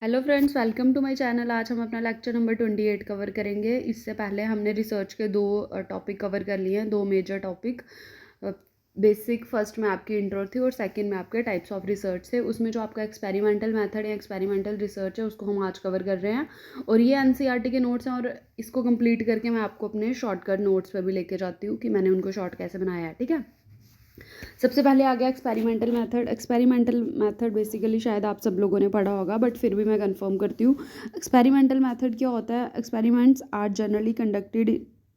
Hello friends, welcome to my channel. आज हम अपना लेक्चर नंबर 28 कवर करेंगे। इससे पहले हमने रिसर्च के दो टॉपिक कवर कर लिए हैं, दो मेजर टॉपिक। बेसिक फर्स्ट में आपकी इंट्रो थी और सेकंड में आपके टाइप्स ऑफ रिसर्च थे। उसमें जो आपका एक्सपेरिमेंटल मेथड या एक्सपेरिमेंटल रिसर्च है उसको हम आज कवर कर रहे हैं और ये एनसीईआरटी के नोट्स हैं और इसको कंप्लीट करके मैं आपको अपने शॉर्टकट नोट्स पर भी लेके जाती हूँ कि मैंने उनको शॉर्ट कैसे बनाया है। ठीक है, सबसे पहले आ गया experimental method. Experimental method basically शायद आप सब लोगों ने पढ़ा होगा, बट फिर भी मैं कंफर्म करती हूँ। एक्सपेरिमेंटल मेथड क्या होता है? Experiments are generally conducted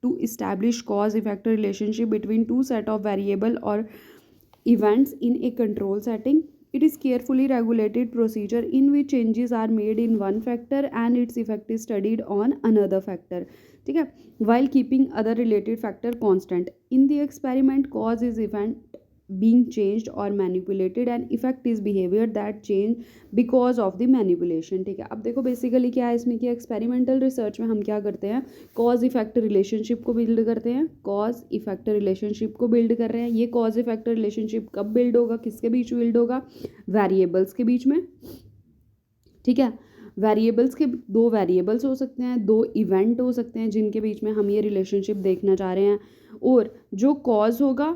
to establish cause effect relationship between two set of variable और events in a control setting. It is carefully regulated procedure in which changes are made in one factor and its effect is studied on another factor. ठीक है, while keeping other related factor constant. In the experiment, cause is event being changed or manipulated and effect is behavior that change because of the manipulation. ठीक है, अब देखो basically क्या है इसमें कि एक्सपेरिमेंटल रिसर्च में हम क्या करते हैं, कॉज इफेक्ट रिलेशनशिप को बिल्ड करते हैं। कॉज इफेक्ट रिलेशनशिप को बिल्ड कर रहे हैं। ये कॉज इफेक्ट रिलेशनशिप कब बिल्ड होगा, किसके बीच बिल्ड होगा? वेरिएबल्स के बीच में। ठीक है, वेरिएबल्स के दो वेरिएबल्स हो सकते हैं, दो इवेंट हो सकते हैं जिनके बीच में हम ये रिलेशनशिप देखना चाह रहे हैं। और जो कॉज होगा,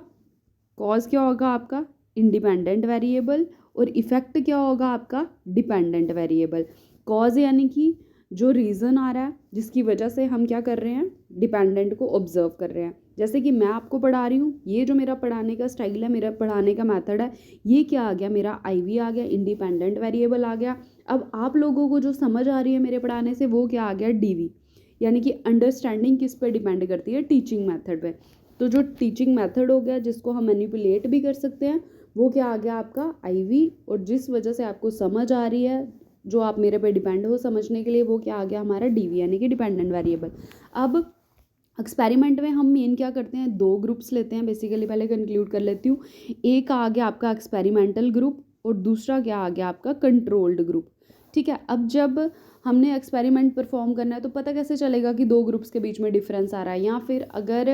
कॉज क्या होगा आपका? Independent variable. और इफेक्ट क्या होगा आपका? Dependent variable. कॉज यानी कि जो रीज़न आ रहा है जिसकी वजह से हम क्या कर रहे हैं, डिपेंडेंट को ऑब्जर्व कर रहे हैं। जैसे कि मैं आपको पढ़ा रही हूँ, ये जो मेरा पढ़ाने का स्टाइल है, मेरा पढ़ाने का मेथड है, ये क्या आ गया? मेरा आईवी आ गया, इंडिपेंडेंट वेरिएबल आ गया। अब आप लोगों को जो समझ आ रही है मेरे पढ़ाने से, वो क्या आ गया? डीवी। यानी कि अंडरस्टैंडिंग किस पे डिपेंड करती है? टीचिंग मेथड पे। तो जो टीचिंग मेथड हो गया जिसको हम मैनिपुलेट भी कर सकते हैं, वो क्या आ गया आपका? आईवी। और जिस वजह से आपको समझ आ रही है, जो आप मेरे पे डिपेंड हो समझने के लिए, वो क्या आ गया हमारा? डीवी, यानी कि डिपेंडेंट वेरिएबल। अब एक्सपेरिमेंट में हम मेन क्या करते हैं, दो ग्रुप्स लेते हैं बेसिकली। पहले कंक्लूड कर लेती हूँ। एक आ गया आपका एक्सपेरिमेंटल ग्रुप और दूसरा क्या आ गया आपका? Controlled group. ठीक है, अब जब हमने एक्सपेरिमेंट परफॉर्म करना है तो पता कैसे चलेगा कि दो ग्रुप्स के बीच में डिफरेंस आ रहा है? या फिर अगर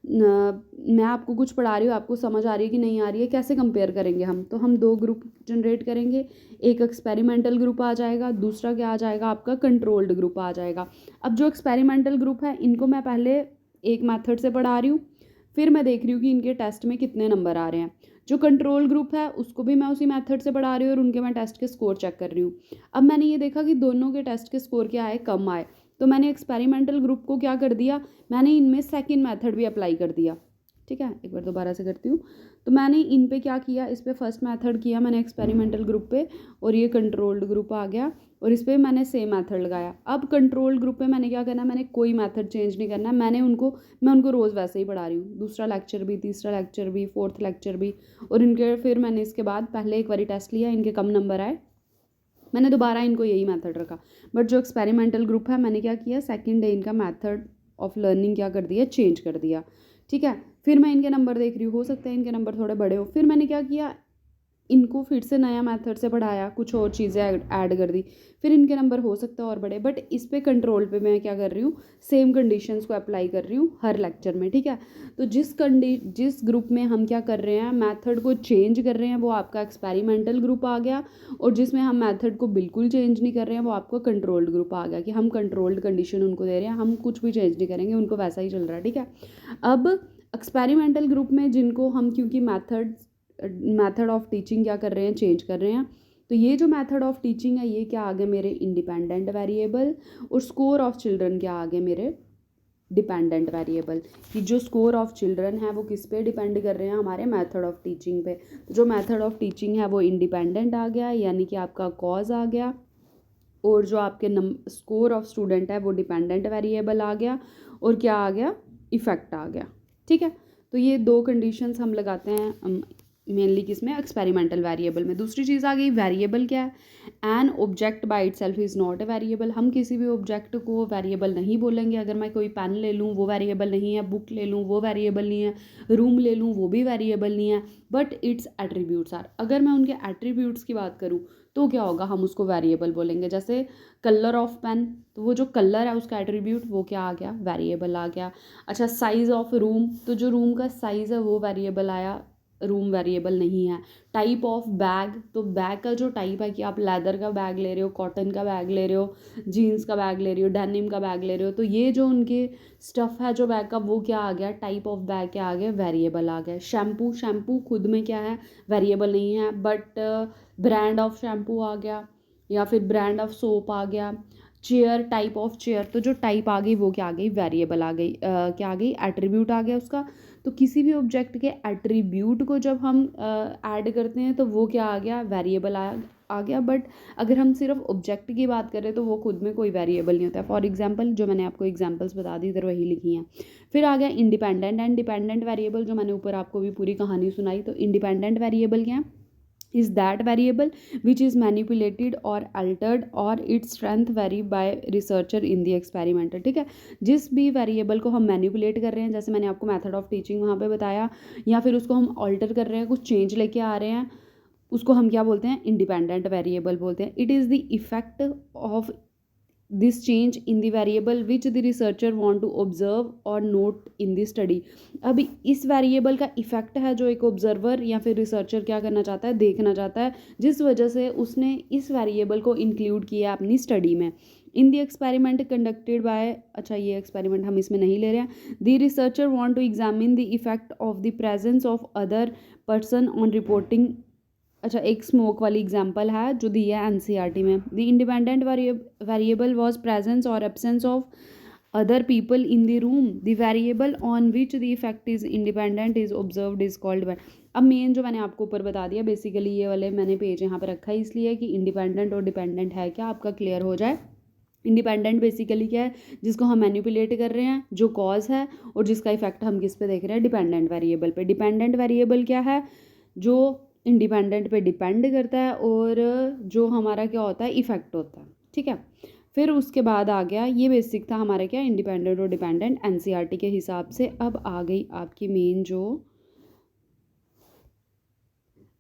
मैं आपको कुछ पढ़ा रही हूँ, आपको समझ आ रही है कि नहीं आ रही है, कैसे कंपेयर करेंगे हम? तो हम दो ग्रुप जनरेट करेंगे। एक एक्सपेरिमेंटल ग्रुप आ जाएगा, दूसरा क्या आ जाएगा आपका? कंट्रोल्ड ग्रुप आ जाएगा। अब जो एक्सपेरिमेंटल ग्रुप है, इनको मैं पहले एक मेथड से पढ़ा रही हूँ, फिर मैं देख रही हूँ कि इनके टेस्ट में कितने नंबर आ रहे हैं। जो कंट्रोल ग्रुप है उसको भी मैं उसी मेथड से पढ़ा रही हूँ और उनके मैं टेस्ट के स्कोर चेक कर रही हूँ। अब मैंने ये देखा कि दोनों के टेस्ट के स्कोर क्या आए? कम आए। तो मैंने एक्सपेरिमेंटल ग्रुप को क्या कर दिया, मैंने इनमें सेकंड मेथड भी अप्लाई कर दिया। ठीक है, एक बार दोबारा से करती हूँ। तो मैंने इन पे क्या किया, इस पे फर्स्ट मेथड किया मैंने एक्सपेरिमेंटल ग्रुप पे, और ये कंट्रोल्ड ग्रुप आ गया और इस पर मैंने सेम मेथड लगाया। अब कंट्रोल ग्रुप पे मैंने क्या करना है, मैंने कोई मेथड चेंज नहीं करना। मैं उनको रोज़ वैसे ही पढ़ा रही हूँ, दूसरा लेक्चर भी, तीसरा लेक्चर भी, फोर्थ लेक्चर भी। और इनके फिर मैंने इसके बाद पहले एक बारी टेस्ट लिया, इनके कम नंबर आए, मैंने दोबारा इनको यही मेथड रखा। बट जो एक्सपेरिमेंटल ग्रुप है, मैंने क्या किया, सेकेंड डे इनका मेथड ऑफ लर्निंग क्या कर दिया? चेंज कर दिया। ठीक है, फिर मैं इनके नंबर देख रही हूँ, हो सकता है इनके नंबर थोड़े बड़े हो। फिर मैंने क्या किया, इनको फिर से नया मेथड से पढ़ाया, कुछ और चीज़ें ऐड कर दी, फिर इनके नंबर हो सकता है और बड़े। बट इस पे कंट्रोल पे मैं क्या कर रही हूँ, सेम कंडीशंस को अप्लाई कर रही हूँ हर लेक्चर में। ठीक है, तो जिस ग्रुप में हम क्या कर रहे हैं, मेथड को चेंज कर रहे हैं, वो आपका एक्सपेरिमेंटल ग्रुप आ गया। और जिसमें हम मेथड को बिल्कुल चेंज नहीं कर रहे हैं, वो आपका कंट्रोल्ड ग्रुप आ गया, कि हम कंट्रोल्ड कंडीशन उनको दे रहे हैं, हम कुछ भी चेंज नहीं करेंगे, उनको वैसा ही चल रहा है। ठीक है, अब एक्सपेरिमेंटल ग्रुप में जिनको हम, क्योंकि मेथड ऑफ टीचिंग क्या कर रहे हैं, चेंज कर रहे हैं, तो ये जो मेथड ऑफ टीचिंग है, ये क्या आ गया मेरे? Independent variable. और स्कोर ऑफ चिल्ड्रन क्या आ गए मेरे? Dependent variable. कि जो स्कोर ऑफ चिल्ड्रन है वो किस पे डिपेंड कर रहे हैं? हमारे मेथड ऑफ टीचिंग पे। तो जो मेथड ऑफ टीचिंग है वो इंडिपेंडेंट आ गया, यानी कि आपका कॉज आ गया। और जो आपके स्कोर ऑफ स्टूडेंट है वो डिपेंडेंट वेरिएबल आ गया। और क्या आ गया? इफेक्ट आ गया। ठीक है, तो ये दो कंडीशंस हम लगाते हैं मेनली किसमें? एक्सपेरिमेंटल वेरिएबल में। दूसरी चीज़ आ गई, वेरिएबल क्या है? An object by itself is not a variable. हम किसी भी ऑब्जेक्ट को वेरिएबल नहीं बोलेंगे। अगर मैं कोई पेन ले लूँ वो वेरिएबल नहीं है, बुक ले लूँ वो वेरिएबल नहीं है, रूम ले लूँ वो भी वेरिएबल नहीं है, बट इट्स एट्रीब्यूट्स आर। अगर मैं उनके एट्रीब्यूट्स की बात करूँ तो क्या होगा, हम उसको वेरिएबल बोलेंगे। जैसे कलर ऑफ पेन, तो वो जो कलर है उसका एट्रीब्यूट वो क्या आ गया? वेरिएबल आ गया। अच्छा, साइज़ ऑफ रूम, तो जो रूम का साइज़ है वो वेरिएबल आया। रूम वेरिएबल नहीं है। टाइप ऑफ बैग, तो बैग का जो टाइप है कि आप लेदर का बैग ले रहे हो, कॉटन का बैग ले रहे हो, जीन्स का बैग ले रहे हो, डेनिम का बैग ले रहे हो, तो ये जो उनके स्टफ़ है जो बैग का, वो क्या आ गया, टाइप ऑफ बैग क्या आ गया, वेरिएबल आ गया। शैम्पू, शैम्पू खुद में क्या है, वेरिएबल नहीं है, बट ब्रांड ऑफ शैम्पू आ गया या फिर ब्रांड ऑफ सोप आ गया। चेयर, टाइप ऑफ चेयर, तो जो टाइप आ गई वो क्या आ गई, वेरिएबल आ गई। क्या आ गई, एट्रीब्यूट आ गया उसका। तो किसी भी ऑब्जेक्ट के एट्रीब्यूट को जब हम ऐड करते हैं तो वो क्या आ गया, वेरिएबल आ गया। बट अगर हम सिर्फ ऑब्जेक्ट की बात करें तो वो खुद में कोई वेरिएबल नहीं होता है। फॉर एग्जांपल, जो मैंने आपको एग्जांपल्स बता दी इधर वही लिखी हैं। फिर आ गया इंडिपेंडेंट एंड डिपेंडेंट वेरिएबल, जो मैंने ऊपर आपको भी पूरी कहानी सुनाई। तो इंडिपेंडेंट वेरिएबल क्या है, is that variable which is manipulated or altered or its strength vary by researcher in the experiment। ठीक है, जिस भी वेरिएबल को हम मैनिपुलेट कर रहे हैं, जैसे मैंने आपको मेथड ऑफ टीचिंग वहाँ पे बताया, या फिर उसको हम ऑल्टर कर रहे हैं, कुछ चेंज लेके आ रहे हैं, उसको हम क्या बोलते हैं, इंडिपेंडेंट वेरिएबल बोलते हैं। It is the effect of this change in the variable which the researcher want to observe or note in the study। अभी इस वेरिएबल का इफेक्ट है जो एक ऑब्जर्वर या फिर रिसर्चर क्या करना चाहता है, देखना चाहता है, जिस वजह से उसने इस वेरिएबल को इंक्लूड किया अपनी स्टडी में। In the experiment conducted by, अच्छा ये एक्सपेरिमेंट हम इसमें नहीं ले रहे हैं। The researcher want to examine the effect of the presence of other person on reporting. अच्छा, एक स्मोक वाली एग्जांपल है जो दी है एनसीईआरटी में। The independent variable was presence और absence of other people in the room. The variable on which the effect is independent is observed is called. अब main जो मैंने आपको ऊपर बता दिया, बेसिकली ये वाले मैंने पेज यहाँ पर रखा है इसलिए कि इंडिपेंडेंट और डिपेंडेंट है क्या आपका क्लियर हो जाए। इंडिपेंडेंट बेसिकली क्या है, जिसको हम मैनिपुलेट कर रहे हैं, जो कॉज है, और जिसका इफेक्ट हम किस पे देख रहे हैं, डिपेंडेंट वेरिएबल पे। डिपेंडेंट वेरिएबल क्या है, जो इंडिपेंडेंट पे डिपेंड करता है और जो हमारा क्या होता है, इफेक्ट होता है। ठीक है, फिर उसके बाद आ गया, ये बेसिक था हमारा क्या, इंडिपेंडेंट और डिपेंडेंट एनसीईआरटी के हिसाब से। अब आ गई आपकी मेन जो,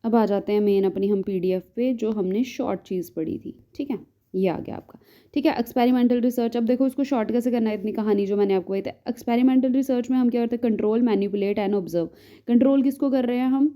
अब आ जाते हैं मेन अपनी हम पीडीएफ पे जो हमने शॉर्ट चीज़ पढ़ी थी। ठीक है, ये आ गया आपका। ठीक है, एक्सपेरिमेंटल रिसर्च। अब देखो इसको शॉर्ट कैसे करना है, इतनी कहानी जो मैंने आपको बताई। एक्सपेरिमेंटल रिसर्च में हम क्या करते हैं, control, manipulate and observe. Control किसको कर रहे हैं हम,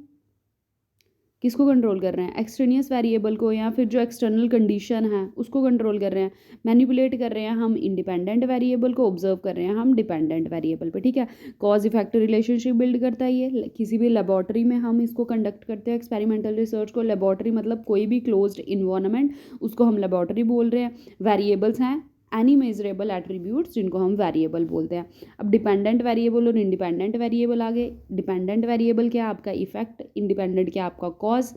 किसको कंट्रोल कर रहे हैं, एक्सट्रेनियस वेरिएबल को, या फिर जो एक्सटर्नल कंडीशन है उसको कंट्रोल कर रहे हैं। मैनिपुलेट कर रहे हैं हम इंडिपेंडेंट वेरिएबल को, ऑब्जर्व कर रहे हैं हम डिपेंडेंट वेरिएबल पे। ठीक है, कॉज इफेक्ट रिलेशनशिप बिल्ड करता है ये। किसी भी लेबॉर्टरी में हम इसको कंडक्ट करते हैं एक्सपेरिमेंटल रिसर्च को। लेबॉर्टरी मतलब कोई भी क्लोज्ड इन्वायरमेंट, उसको हम लेबॉर्टरी बोल रहे हैं। वेरिएबल्स हैं एनी मेजरेबल एट्रीब्यूट्स जिनको हम वेरिएबल बोलते हैं। अब डिपेंडेंट वेरिएबल और इंडिपेंडेंट वेरिएबल आ गए। डिपेंडेंट वेरिएबल क्या आपका इफेक्ट, इंडिपेंडेंट क्या आपका कॉज,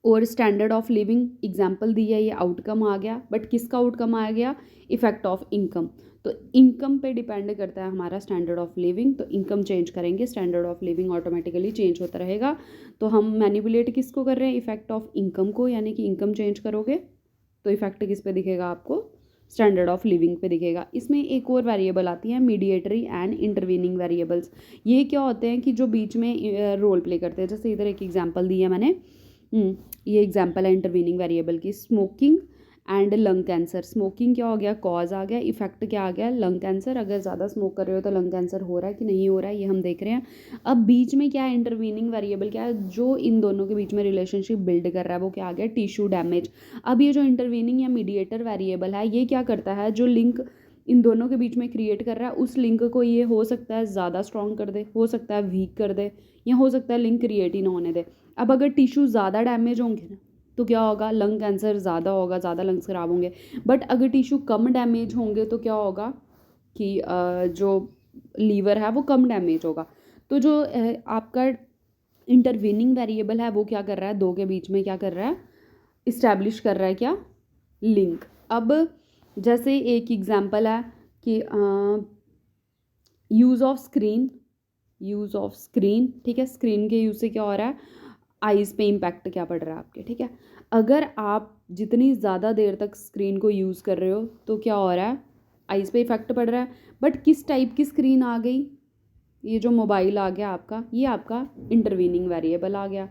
और स्टैंडर्ड ऑफ लिविंग एग्जांपल दी है, ये आउटकम आ गया। बट किसका आउटकम आ गया, इफेक्ट ऑफ इनकम। तो इनकम पे डिपेंड करता है हमारा स्टैंडर्ड ऑफ लिविंग। तो इनकम चेंज करेंगे, standard of living automatically change होता रहेगा। तो हम मैनिपुलेट किसको कर रहे हैं, इफेक्ट ऑफ इनकम को, यानी कि इनकम चेंज करोगे तो इफेक्ट किस पे दिखेगा आपको, स्टैंडर्ड ऑफ लिविंग पे दिखेगा। इसमें एक और वेरिएबल आती है, मीडिएटरी एंड इंटरवीनिंग वेरिएबल्स। ये क्या होते हैं कि जो बीच में रोल प्ले करते हैं। जैसे इधर एक एग्जांपल दी है मैंने, ये एग्जांपल है इंटरवीनिंग वेरिएबल की, smoking and lung cancer. Smoking क्या हो गया, कॉज आ गया, इफेक्ट क्या आ गया, लंग कैंसर। अगर ज़्यादा स्मोक कर रहे हो तो लंग कैंसर हो रहा है कि नहीं हो रहा है, ये हम देख रहे हैं। अब बीच में क्या है, इंटरवीनिंग वेरिएबल क्या है, जो इन दोनों के बीच में रिलेशनशिप बिल्ड कर रहा है, वो क्या आ गया, टिश्यू डैमेज। अब ये जो इंटरवीनिंग या मीडिएटर वेरिएबल है, ये क्या करता है, जो लिंक इन दोनों के बीच में क्रिएट कर रहा है, उस लिंक को ये हो सकता है ज़्यादा स्ट्रॉन्ग कर दे, हो सकता है वीक कर दे, या हो सकता है लिंक क्रिएट ही ना होने दे। अब अगर टिश्यू ज़्यादा डैमेज होंगे ना तो क्या होगा, लंग कैंसर ज़्यादा होगा, ज़्यादा लंग्स ख़राब होंगे। बट अगर टिश्यू कम डैमेज होंगे तो क्या होगा कि जो लीवर है वो कम डैमेज होगा। तो जो आपका इंटरवीनिंग वेरिएबल है वो क्या कर रहा है, दो के बीच में क्या कर रहा है, इस्टेब्लिश कर रहा है क्या, लिंक। अब जैसे एक एग्जांपल है कि use of screen, use of screen. ठीक है, स्क्रीन के यूज़ से क्या हो रहा है, आइज़ पे इम्पैक्ट क्या पड़ रहा है आपके। ठीक है, अगर आप जितनी ज़्यादा देर तक स्क्रीन को यूज़ कर रहे हो तो क्या हो रहा है, आइज़ पे इफेक्ट पड़ रहा है। बट किस टाइप की स्क्रीन आ गई, ये जो मोबाइल आ गया आपका, ये आपका इंटरवीनिंग वेरिएबल आ गया।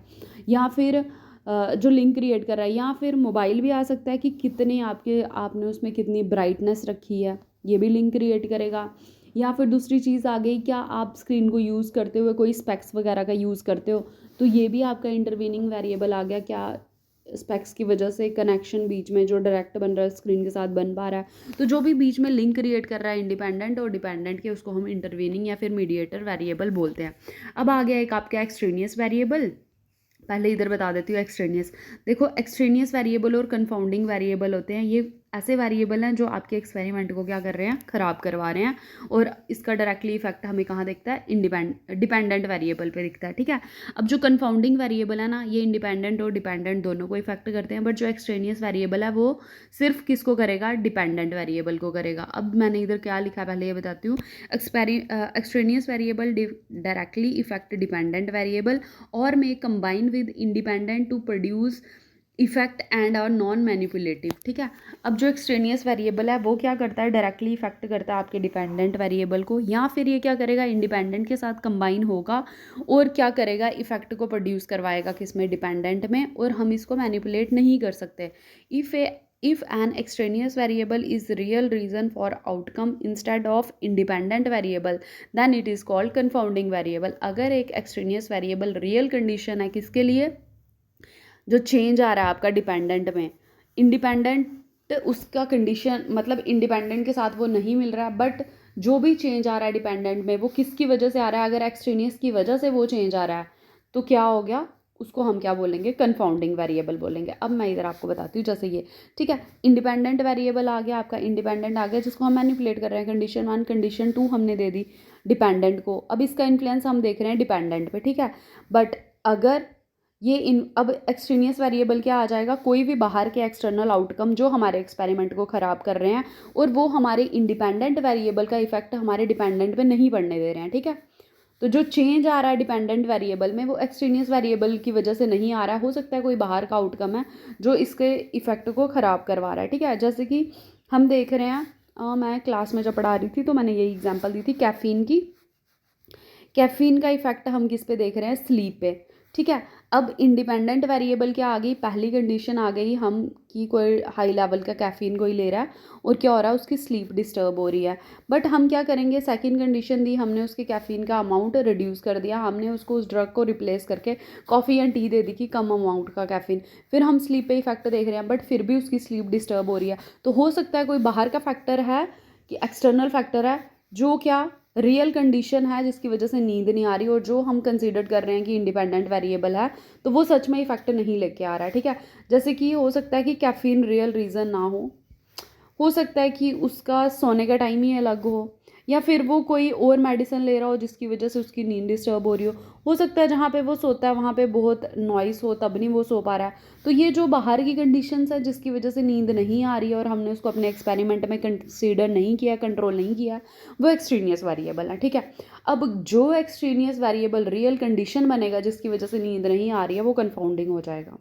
या फिर जो लिंक क्रिएट कर रहा है, या फिर मोबाइल भी आ सकता है कि कितने आपने उसमें कितनी ब्राइटनेस रखी है, ये भी लिंक क्रिएट करेगा। या फिर दूसरी चीज़ आ गई, क्या आप स्क्रीन को यूज़ करते हुए कोई स्पेक्स वगैरह का यूज़ करते हो, तो ये भी आपका इंटरवीनिंग वेरिएबल आ गया। क्या स्पेक्स की वजह से कनेक्शन बीच में जो डायरेक्ट बन रहा है स्क्रीन के साथ बन पा रहा है, तो जो भी बीच में लिंक क्रिएट कर रहा है इंडिपेंडेंट और डिपेंडेंट के, उसको हम इंटरवीनिंग या फिर मीडिएटर वेरिएबल बोलते हैं। अब आ गया एक आपका एक्सट्रेनियस वेरिएबल। पहले इधर बता देती हूँ एक्सट्रेनियस। देखो, एक्सट्रेनियस वेरिएबल और कंफाउंडिंग वेरिएबल होते हैं, ये ऐसे वेरिएबल हैं जो आपके एक्सपेरिमेंट को क्या कर रहे हैं, ख़राब करवा रहे हैं, और इसका डायरेक्टली इफेक्ट हमें कहाँ दिखता है, डिपेंडेंट वेरिएबल पे दिखता है, ठीक है। अब जो कंफाउंडिंग वेरिएबल है ना, ये इंडिपेंडेंट और डिपेंडेंट दोनों को इफेक्ट करते हैं, बट जो एक्सट्रेनियस वेरिएबल है वो सिर्फ किसको करेगा, डिपेंडेंट वेरिएबल को करेगा। अब मैंने इधर क्या लिखा है पहले ये बताती हूँ। Extraneous variable directly effect dependent variable और may combine with independent to produce effect and are non manipulative, ठीक है। अब जो एक्सट्रेनियस वेरिएबल है वो क्या करता है, डायरेक्टली इफेक्ट करता है आपके डिपेंडेंट वेरिएबल को, या फिर ये क्या करेगा, इंडिपेंडेंट के साथ कंबाइन होगा और क्या करेगा, इफेक्ट को प्रोड्यूस करवाएगा किसमें, डिपेंडेंट में, और हम इसको मैनिपुलेट नहीं कर सकते। If an extraneous variable is real reason for outcome instead of independent variable, then it is called confounding variable। अगर एक extraneous variable real condition है किसके लिए, जो चेंज आ रहा है आपका डिपेंडेंट में, इंडिपेंडेंट उसका कंडीशन मतलब इंडिपेंडेंट के साथ वो नहीं मिल रहा है, बट जो भी चेंज आ रहा है डिपेंडेंट में वो किसकी वजह से आ रहा है, अगर एक्सट्रेनियस की वजह से वो चेंज आ रहा है तो क्या हो गया, उसको हम क्या बोलेंगे, कंफाउंडिंग वेरिएबल बोलेंगे। अब मैं इधर आपको बताती हूँ, जैसे ये, ठीक है, इंडिपेंडेंट वेरिएबल आ गया आपका, इंडिपेंडेंट आ गया जिसको हम मैनिपुलेट कर रहे हैं, कंडीशन 1 कंडीशन 2 हमने दे दी डिपेंडेंट को, अब इसका इन्फ्लुएंस हम देख रहे हैं डिपेंडेंट पे, ठीक है। बट अगर अब एक्सट्रेनियस वेरिएबल क्या आ जाएगा, कोई भी बाहर के एक्सटर्नल आउटकम जो हमारे एक्सपेरिमेंट को ख़राब कर रहे हैं और वो हमारे इंडिपेंडेंट वेरिएबल का इफेक्ट हमारे डिपेंडेंट पे नहीं पड़ने दे रहे हैं, ठीक है। तो जो चेंज आ रहा है डिपेंडेंट वेरिएबल में वो एक्सट्रेनियस वेरिएबल की वजह से नहीं आ रहा है, हो सकता है कोई बाहर का आउटकम है जो इसके इफेक्ट को ख़राब करवा रहा है, ठीक है। जैसे कि हम देख रहे हैं, मैं क्लास में जब पढ़ा रही थी तो मैंने यही एग्जाम्पल दी थी कैफ़ीन की। कैफ़ीन का इफेक्ट हम किस पे देख रहे हैं, स्लीप पे, ठीक है। अब इंडिपेंडेंट वेरिएबल क्या आ गई, पहली कंडीशन आ गई हम कि कोई हाई लेवल का कैफ़ीन कोई ले रहा है और क्या हो रहा है, उसकी स्लीप डिस्टर्ब हो रही है, बट हम क्या करेंगे, सेकंड कंडीशन दी हमने, उसके कैफ़ीन का अमाउंट रिड्यूस कर दिया, हमने उसको उस ड्रग को रिप्लेस करके कॉफ़ी या टी दे दी कि कम अमाउंट का कैफ़ीन, फिर हम स्लीप पे इफेक्ट देख रहे हैं बट फिर भी उसकी स्लीप डिस्टर्ब हो रही है। तो हो सकता है कोई बाहर का फैक्टर है कि एक्सटर्नल फैक्टर है जो क्या रियल कंडीशन है जिसकी वजह से नींद नहीं आ रही, और जो हम कंसीडर कर रहे हैं कि इंडिपेंडेंट वेरिएबल है तो वो सच में इफेक्ट नहीं लेके आ रहा है, ठीक है। जैसे कि हो सकता है कि कैफ़ीन रियल रीज़न ना हो सकता है कि उसका सोने का टाइम ही अलग हो, या फिर वो कोई और मेडिसिन ले रहा हो जिसकी वजह से उसकी नींद डिस्टर्ब हो रही हो सकता है जहाँ पे वो सोता है वहाँ पे बहुत नॉइस हो तब नहीं वो सो पा रहा है। तो ये जो बाहर की कंडीशंस है जिसकी वजह से नींद नहीं आ रही है और हमने उसको अपने एक्सपेरिमेंट में कंसीडर नहीं किया, कंट्रोल नहीं किया, वो एक्सट्रेनियस वेरिएबल है, ठीक है। अब जो एक्सट्रेनियस वेरिएबल रियल कंडीशन बनेगा जिसकी वजह से नींद नहीं आ रही है वो कंफाउंडिंग हो जाएगा,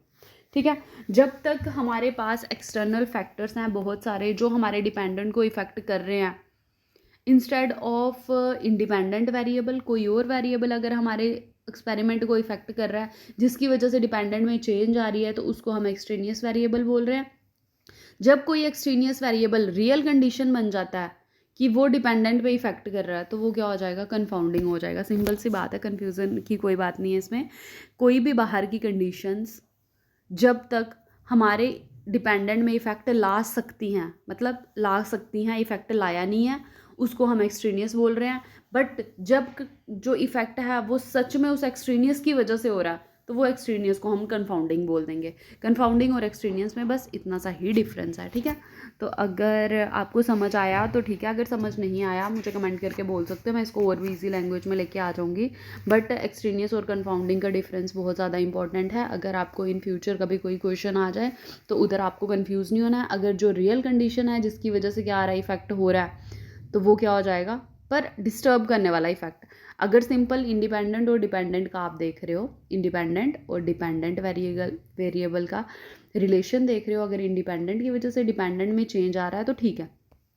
ठीक है। जब तक हमारे पास एक्सटर्नल फैक्टर्स हैं बहुत सारे जो हमारे डिपेंडेंट को इफेक्ट कर रहे हैं, इंस्टेड ऑफ इंडिपेंडेंट वेरिएबल कोई और वेरिएबल अगर हमारे एक्सपेरिमेंट को इफेक्ट कर रहा है जिसकी वजह से डिपेंडेंट में चेंज आ रही है तो उसको हम एक्सट्रेनियस वेरिएबल बोल रहे हैं। जब कोई एक्सट्रेनियस वेरिएबल रियल कंडीशन बन जाता है कि वो डिपेंडेंट पे इफेक्ट कर रहा है तो वो क्या हो जाएगा, कंफाउंडिंग हो जाएगा। सिंपल सी बात है, कन्फ्यूज़न की कोई बात नहीं है इसमें। कोई भी बाहर की कंडीशंस जब तक हमारे डिपेंडेंट में इफेक्ट ला सकती हैं, मतलब ला सकती हैं, इफेक्ट लाया नहीं है, उसको हम एक्सट्रेनियस बोल रहे हैं। बट जब जो इफेक्ट है वो सच में उस एक्सट्रेनियस की वजह से हो रहा है तो वो एक्सट्रेनियस को हम कंफाउंडिंग बोल देंगे। कंफाउंडिंग और एक्सट्रेनियस में बस इतना सा ही डिफरेंस है, ठीक है। तो अगर आपको समझ आया तो ठीक है, अगर समझ नहीं आया मुझे कमेंट करके बोल सकते हो, मैं इसको और भी ईजी लैंग्वेज में लेके आ जाऊँगी। बट एक्सट्रेनियस और कंफाउंडिंग का डिफरेंस बहुत ज़्यादा इंपॉर्टेंट है। अगर आपको इन फ्यूचर कभी कोई क्वेश्चन आ जाए तो उधर आपको कन्फ्यूज़ नहीं होना है। अगर जो रियल कंडीशन है जिसकी वजह से क्या आ रहा है, इफेक्ट हो रहा है, तो वो क्या हो जाएगा, पर डिस्टर्ब करने वाला इफेक्ट। अगर सिंपल इंडिपेंडेंट और डिपेंडेंट का आप देख रहे हो, इंडिपेंडेंट और डिपेंडेंट वेरिएबल का रिलेशन देख रहे हो, अगर इंडिपेंडेंट की वजह से डिपेंडेंट में चेंज आ रहा है तो ठीक है,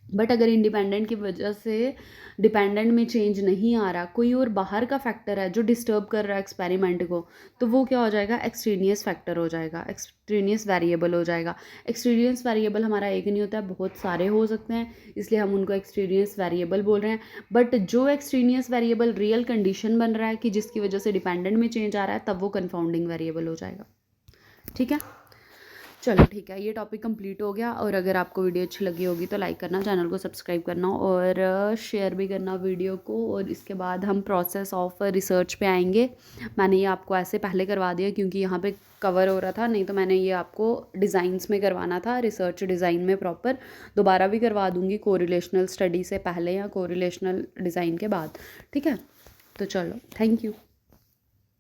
बट अगर इंडिपेंडेंट की वजह से डिपेंडेंट में चेंज नहीं आ रहा, कोई और बाहर का फैक्टर है जो डिस्टर्ब कर रहा है एक्सपेरिमेंट को, तो वो क्या हो जाएगा, एक्सट्रेनियस फैक्टर हो जाएगा, एक्सट्रेनियस वेरिएबल हो जाएगा। एक्सट्रेनियस वेरिएबल हमारा एक नहीं होता है, बहुत सारे हो सकते हैं, इसलिए हम उनको एक्सट्रेनियस वेरिएबल बोल रहे हैं। बट जो एक्सट्रेनियस वेरिएबल रियल कंडीशन बन रहा है कि जिसकी वजह से डिपेंडेंट में चेंज आ रहा है, तब वो कंफाउंडिंग वेरिएबल हो जाएगा। ठीक है, चलो ठीक है, ये टॉपिक कंप्लीट हो गया। और अगर आपको वीडियो अच्छी लगी होगी तो लाइक करना, चैनल को सब्सक्राइब करना और शेयर भी करना वीडियो को। और इसके बाद हम प्रोसेस ऑफ रिसर्च पे आएंगे। मैंने ये आपको ऐसे पहले करवा दिया क्योंकि यहाँ पे कवर हो रहा था, नहीं तो मैंने ये आपको डिज़ाइंस में करवाना था, रिसर्च डिज़ाइन में प्रॉपर। दोबारा भी करवा दूँगी कोरिलेशनल स्टडी से पहले या कोरिलेशनल डिज़ाइन के बाद। ठीक है, तो चलो, थैंक यू।